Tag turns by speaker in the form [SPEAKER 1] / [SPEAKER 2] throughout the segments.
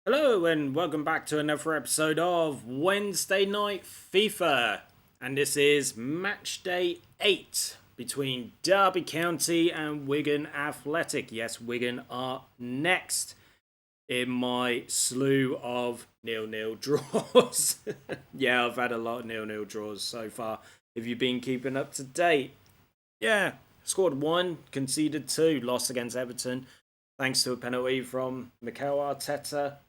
[SPEAKER 1] Hello and welcome back to another episode of Wednesday Night FIFA. And this is match day 8 between Derby County and Wigan Athletic. Yes, Wigan are next in my slew of nil-nil draws. Yeah, I've had a lot of nil-nil draws so far. If you've been keeping up to date. Yeah, scored 1, conceded 2, lost against Everton. Thanks to a penalty from Mikel Arteta.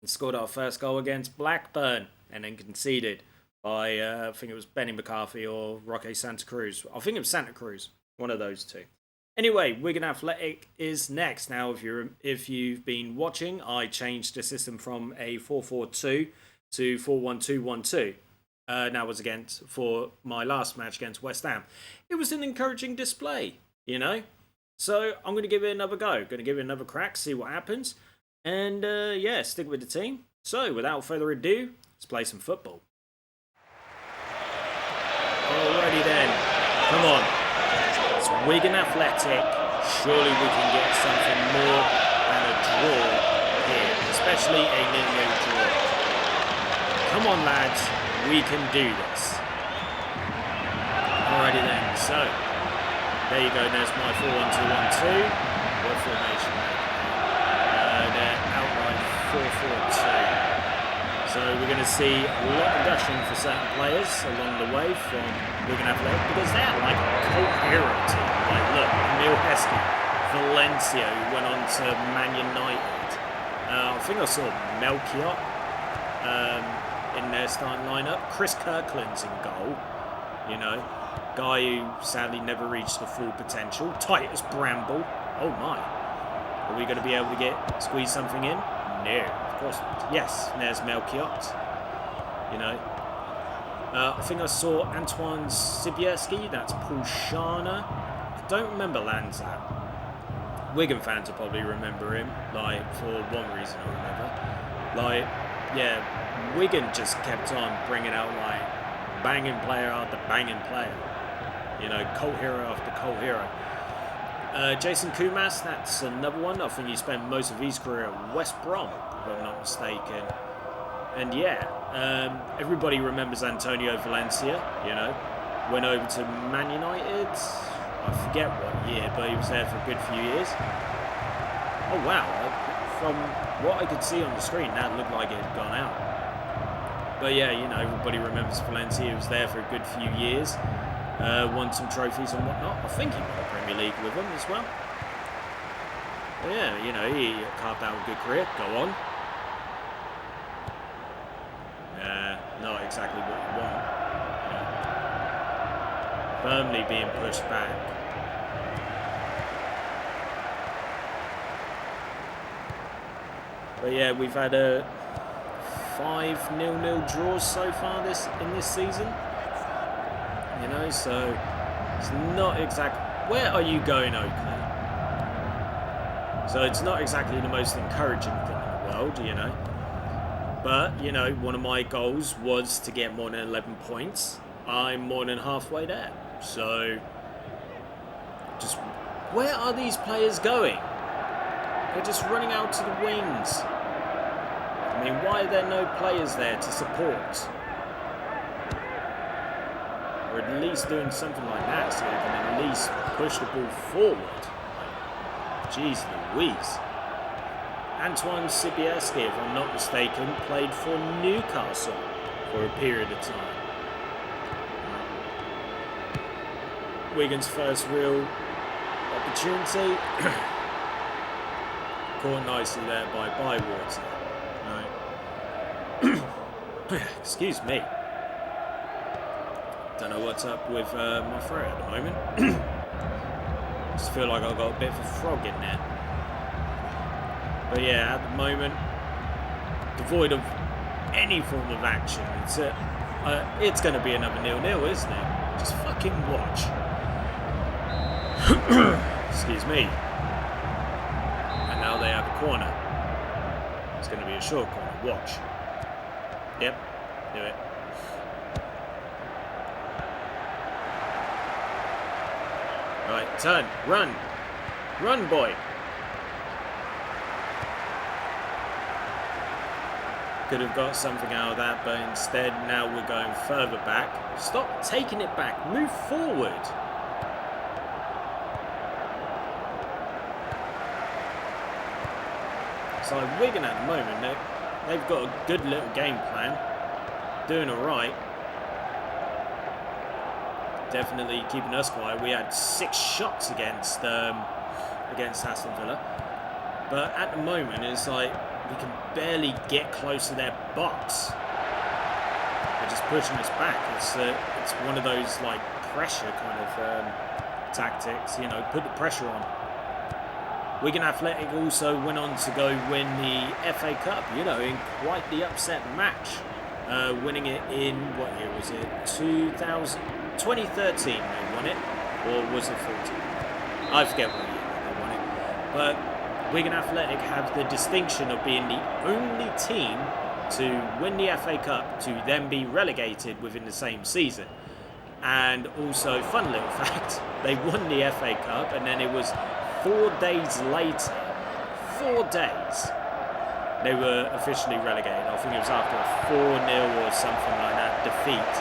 [SPEAKER 1] And scored our first goal against Blackburn and then conceded by, I think it was Benny McCarthy or Roque Santa Cruz. I think it was Santa Cruz, one of those two. Anyway, Wigan Athletic is next. Now, if you've been watching, I changed the system from a 4-4-2 to 4-1-2-1-2. That was for my last match against West Ham. It was an encouraging display, you know. So I'm going to give it another go. Going to give it another crack, see what happens. And yeah, stick with the team. So without further ado, let's play some football. Alrighty then, come on. It's Wigan Athletic. Surely we can get something more than a draw here, especially a nil-nil draw. Come on lads, we can do this. Alrighty then, so there you go, there's my 4-1-2-1-2. What formation? They're outright 4-4-2. So we're going to see a lot of gushing for certain players along the way from Wigan Athletic because they're like a cult hero team. Like, look, Emil Heskey, Valencia, who went on to Man United. I think I saw Melchiot in their starting lineup. Chris Kirkland's in goal, you know. Guy who sadly never reached the full potential. Titus Bramble. Oh my. Are we going to be able to squeeze something in? No, of course not. Yes, there's Melchiot. You know. I think I saw Antoine Sibierski. That's Pulshana. I don't remember Lanza. Wigan fans will probably remember him, like, for one reason or another. Like, yeah, Wigan just kept on bringing out, like, banging player after banging player. You know, cult hero after cult hero. Jason Kumas, that's another one. I think he spent most of his career at West Brom, if I'm not mistaken. And yeah, everybody remembers Antonio Valencia, you know. Went over to Man United, I forget what year, but he was there for a good few years. Oh wow, from what I could see on the screen, that looked like it had gone out. But yeah, you know, everybody remembers Valencia. He was there for a good few years. Won some trophies and whatnot. I think he won the Premier League with them as well. But yeah, you know, he carved out a good career. Go on. Not exactly what you want. You know. Firmly being pushed back. But yeah, we've had a 5 nil-nil draws so far in this season. You know, so it's not exactly... Where are you going, Oakley? So it's not exactly the most encouraging thing in the world, you know. But, you know, one of my goals was to get more than 11 points. I'm more than halfway there. So, just... Where are these players going? They're just running out to the wings. I mean, why are there no players there to support? Or at least doing something like that so they can at least push the ball forward. Jeez Louise. Antoine Sibierski, if I'm not mistaken, played for Newcastle for a period of time. Wigan's first real opportunity. Caught nicely there by Bywater. Right. Excuse me. Don't know what's up with my throat at the moment. Just feel like I've got a bit of a frog in there. But yeah, at the moment, devoid of any form of action. It's going to be another nil-nil, isn't it? Just fucking watch. Excuse me. And now they have a corner. It's going to be a short corner. Watch. Yep, do it. Right, turn, run, boy. Could have got something out of that, but instead now we're going further back. Stop taking it back. Move forward. So Wigan at the moment, they've got a good little game plan. Doing all right. Definitely keeping us quiet. We had 6 shots against Aston Villa. But at the moment, it's like we can barely get close to their box. They're just pushing us back. It's one of those like pressure kind of tactics. You know, put the pressure on. Wigan Athletic also went on to go win the FA Cup. You know, in quite the upset match, winning it in what year was it? 2013 they won it, or was it 14? I forget what year they won it, but Wigan Athletic have the distinction of being the only team to win the FA Cup to then be relegated within the same season. And also, fun little fact, they won the FA Cup and then it was 4 days later, 4 days, they were officially relegated. I think it was after a 4-0 or something like that defeat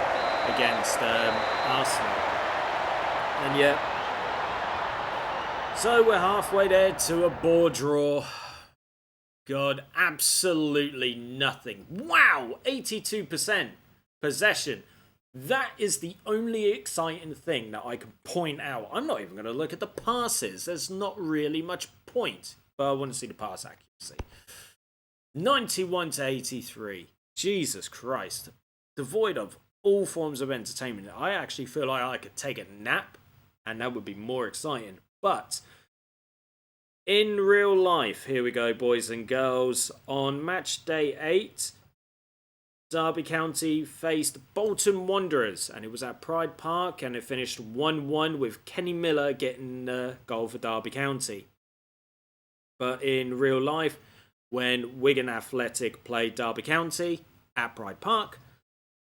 [SPEAKER 1] against Arsenal. And yeah, so we're halfway there to a ball draw. God, absolutely nothing. Wow, 82% possession. That is the only exciting thing that I can point out. I'm not even going to look at the passes. There's not really much point. But I want to see the pass accuracy. 91 to 83. Jesus Christ. Devoid of all forms of entertainment. I actually feel like I could take a nap and that would be more exciting. But in real life, here we go, boys and girls. On match day 8, Derby County faced Bolton Wanderers, and it was at Pride Park, and it finished 1-1 with Kenny Miller getting the goal for Derby County. But in real life, when Wigan Athletic played Derby County at Pride Park,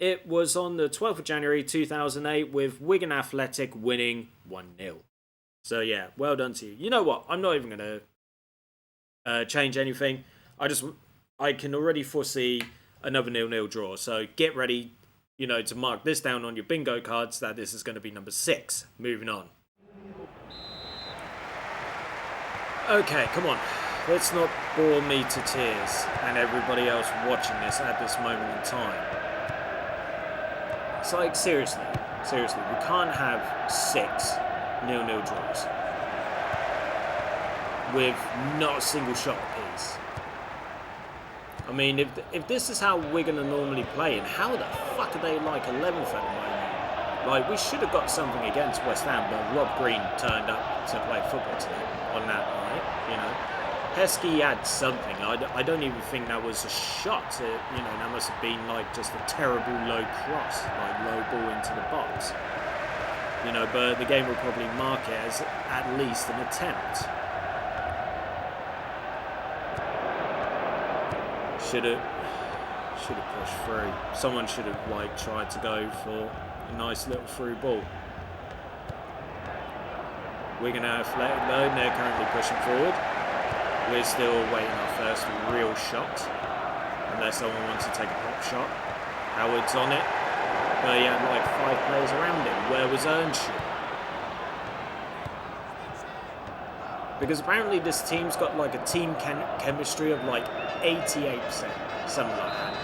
[SPEAKER 1] it was on the 12th of January 2008 with Wigan Athletic winning 1-0. So yeah, well done to you. You know what? I'm not even going to change anything. I can already foresee another 0-0 draw. So get ready, you know, to mark this down on your bingo cards that this is going to be number 6. Moving on. Okay, come on. Let's not bore me to tears and everybody else watching this at this moment in time. It's like, seriously, we can't have 6 0-0 draws with not a single shot apiece. I mean, if this is how Wigan are normally playing, how the fuck are they like 11th at the moment? Like, we should have got something against West Ham, but Rob Green turned up to play football today on that night, you know. Heskey had something. I don't even think that was a shot. You know, that must have been like just a terrible low cross, like low ball into the box. You know, but the game will probably mark it as at least an attempt. Should have pushed through. Someone should have like tried to go for a nice little through ball. Wigan Athletic though, they're currently pushing forward. We're still waiting our first real shot, unless someone wants to take a pop shot. Howard's on it, but he had like 5 players around him. Where was Earnshaw? Because apparently this team's got like a team chemistry of like 88%, something like that.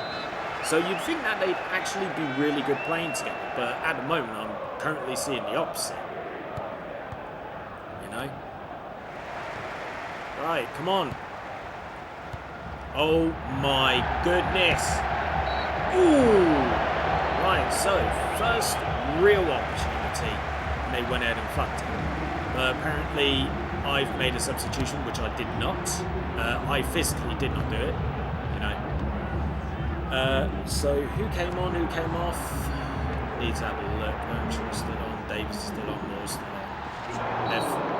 [SPEAKER 1] So you'd think that they'd actually be really good playing together, but at the moment I'm currently seeing the opposite. You know? Right, come on. Oh my goodness. Ooh. Right, so first real opportunity, and they went ahead and fucked it. Apparently I've made a substitution, which I did not. I physically did not do it, you know. So who came on, who came off? Need to have a look. Earnshaw still on, Davis is still on, Moore's still on.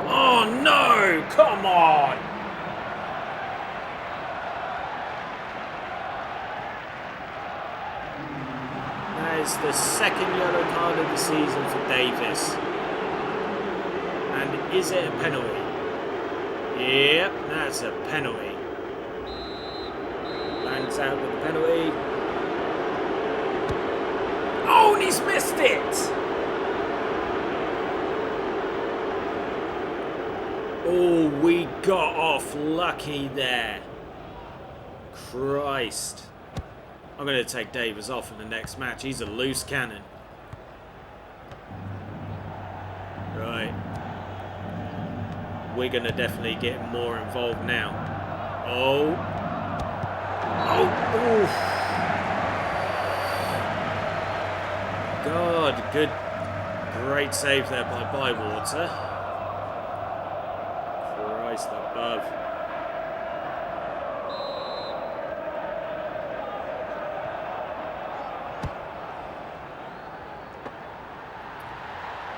[SPEAKER 1] Oh no! Come on! That is the second yellow card of the season for Davis. And is it a penalty? Yep, that's a penalty. And Backs out with the penalty. Oh, and he's missed it! Oh, we got off lucky there. Christ. I'm going to take Davis off in the next match. He's a loose cannon. Right. We're going to definitely get more involved now. Oh. Oh. Oof. God, good. Great save there by Bywater. Christ above.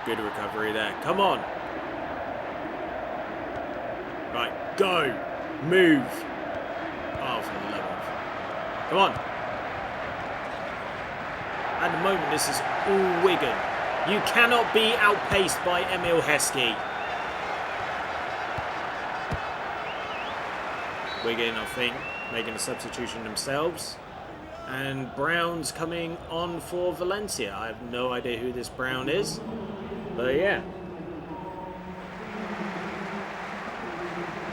[SPEAKER 1] Good recovery there. Come on. Right, go. Move. Oh, for the love of. Come on. At the moment, this is all Wigan. You cannot be outpaced by Emil Heskey. Wigan, I think, making a substitution themselves. And Brown's coming on for Valencia. I have no idea who this Brown is. But yeah.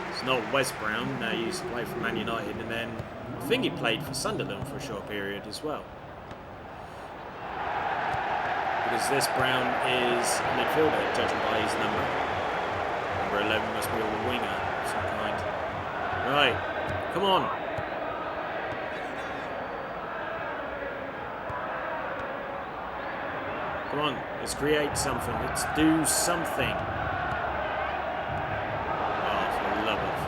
[SPEAKER 1] It's not Wes Brown. He used to play for Man United. And then I think he played for Sunderland for a short period as well. Because this Brown is a midfielder, judging by his number. Number 11 must be a winger of some kind. Right, come on. Come on, let's create something. Let's do something. Oh, for the love of.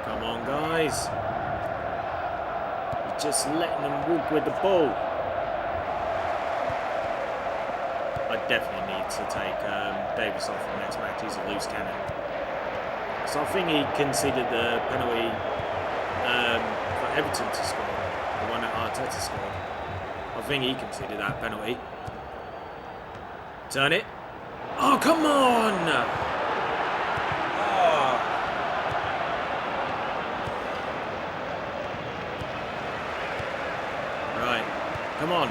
[SPEAKER 1] Come on, guys. You're just letting them walk with the ball. I definitely need to take Davis off the next match. He's a loose cannon. So I think he conceded the penalty for Everton to score, the one that Arteta scored. I think he conceded that penalty. Turn it. Oh, come on! Oh. Right, come on.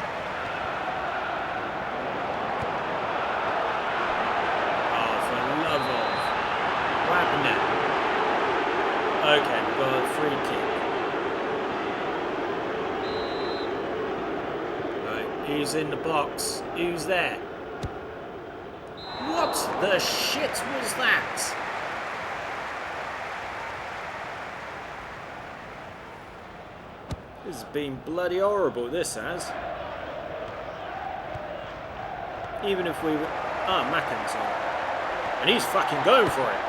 [SPEAKER 1] Okay, we've got a free kick. Right, who's in the box? Who's there? What the shit was that? This has been bloody horrible, this has. Even if we were... Ah, Macken's on. And he's fucking going for it.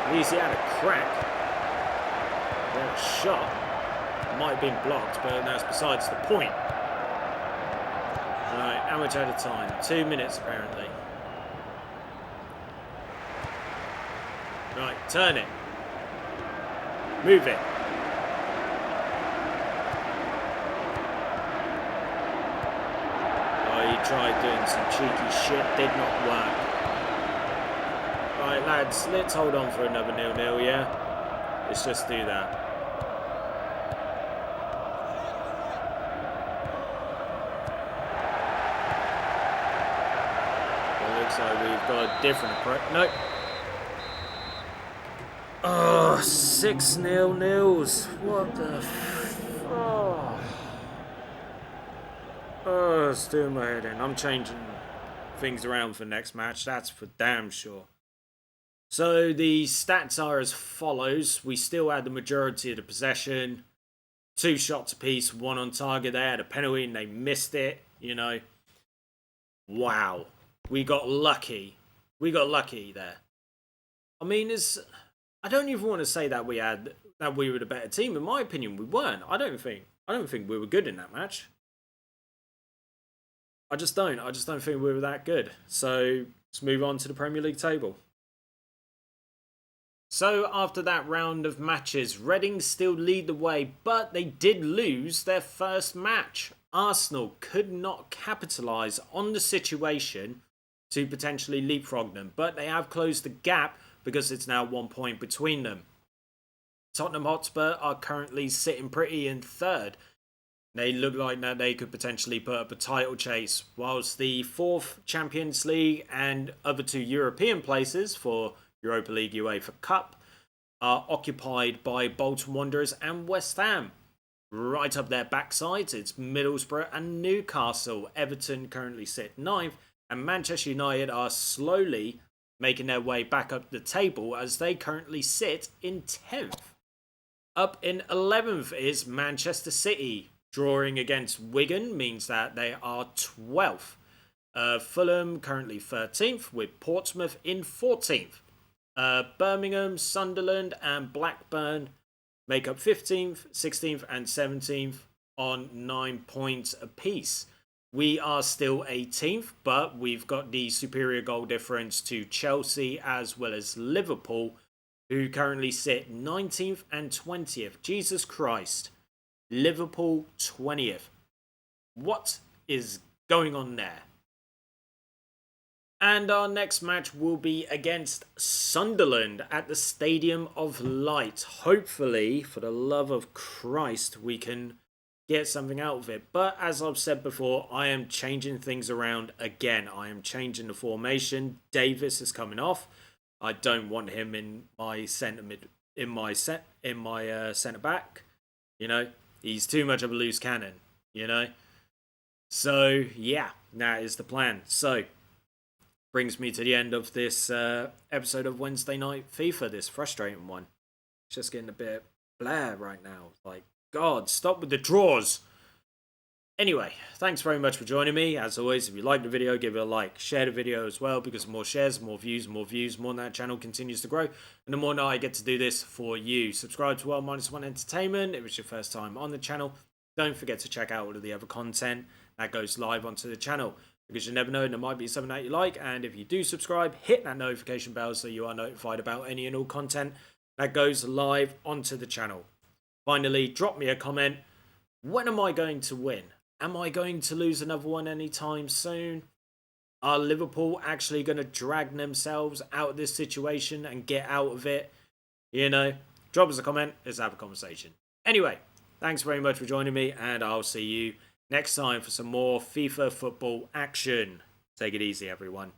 [SPEAKER 1] At least he had a crack. He had a shot. It might have been blocked, but that's besides the point. Right, how much out of time? 2 minutes, apparently. Right, turn it. Move it. Oh, he tried doing some cheeky shit. Did not work. Right, lads, let's hold on for another 0-0, yeah? Let's just do that. It looks like we've got a different approach. Nope. Oh, 6 0-0s. What the Oh, it's doing my head in. I'm changing things around for next match, that's for damn sure. So the stats are as follows. We still had the majority of the possession. 2 shots apiece, 1 on target. They had a penalty and they missed it, you know. Wow. We got lucky. We got lucky there. I mean, I don't even want to say that we were the better team. In my opinion, we weren't. I don't think we were good in that match. I just don't think we were that good. So let's move on to the Premier League table. So after that round of matches, Reading still lead the way, but they did lose their first match. Arsenal could not capitalise on the situation to potentially leapfrog them. But they have closed the gap because it's now 1 point between them. Tottenham Hotspur are currently sitting pretty in third. They look like that they could potentially put up a title chase, whilst the fourth Champions League and other two European places for Europa League, UEFA Cup are occupied by Bolton Wanderers and West Ham. Right up their backsides, it's Middlesbrough and Newcastle. Everton currently sit ninth, and Manchester United are slowly making their way back up the table as they currently sit in 10th. Up in 11th is Manchester City. Drawing against Wigan means that they are 12th. Fulham currently 13th, with Portsmouth in 14th. Birmingham, Sunderland and Blackburn make up 15th, 16th and 17th on 9 points apiece. We are still 18th, but we've got the superior goal difference to Chelsea as well as Liverpool, who currently sit 19th and 20th. Jesus Christ. Liverpool 20th. What is going on there? And our next match will be against Sunderland at the Stadium of Light. Hopefully, for the love of Christ, we can get something out of it. But as I've said before, I am changing things around again. I am changing the formation. Davis is coming off. I don't want him in my centre back. You know, he's too much of a loose cannon. You know, so yeah, that is the plan. So brings me to the end of this episode of Wednesday Night FIFA. This frustrating one. It's just getting a bit blah right now. Like, God, stop with the draws. Anyway, thanks very much for joining me. As always, if you like the video, give it a like. Share the video as well, because more shares, more views, more that channel continues to grow. And the more that I get to do this for you. Subscribe to World-1 Entertainment if it's your first time on the channel. Don't forget to check out all of the other content that goes live onto the channel, because you never know, there might be something that you like. And if you do subscribe, hit that notification bell so you are notified about any and all content that goes live onto the channel. Finally, drop me a comment. When am I going to win? Am I going to lose another one anytime soon? Are Liverpool actually going to drag themselves out of this situation and get out of it? You know, drop us a comment. Let's have a conversation. Anyway, thanks very much for joining me, and I'll see you next time for some more FIFA football action. Take it easy, everyone.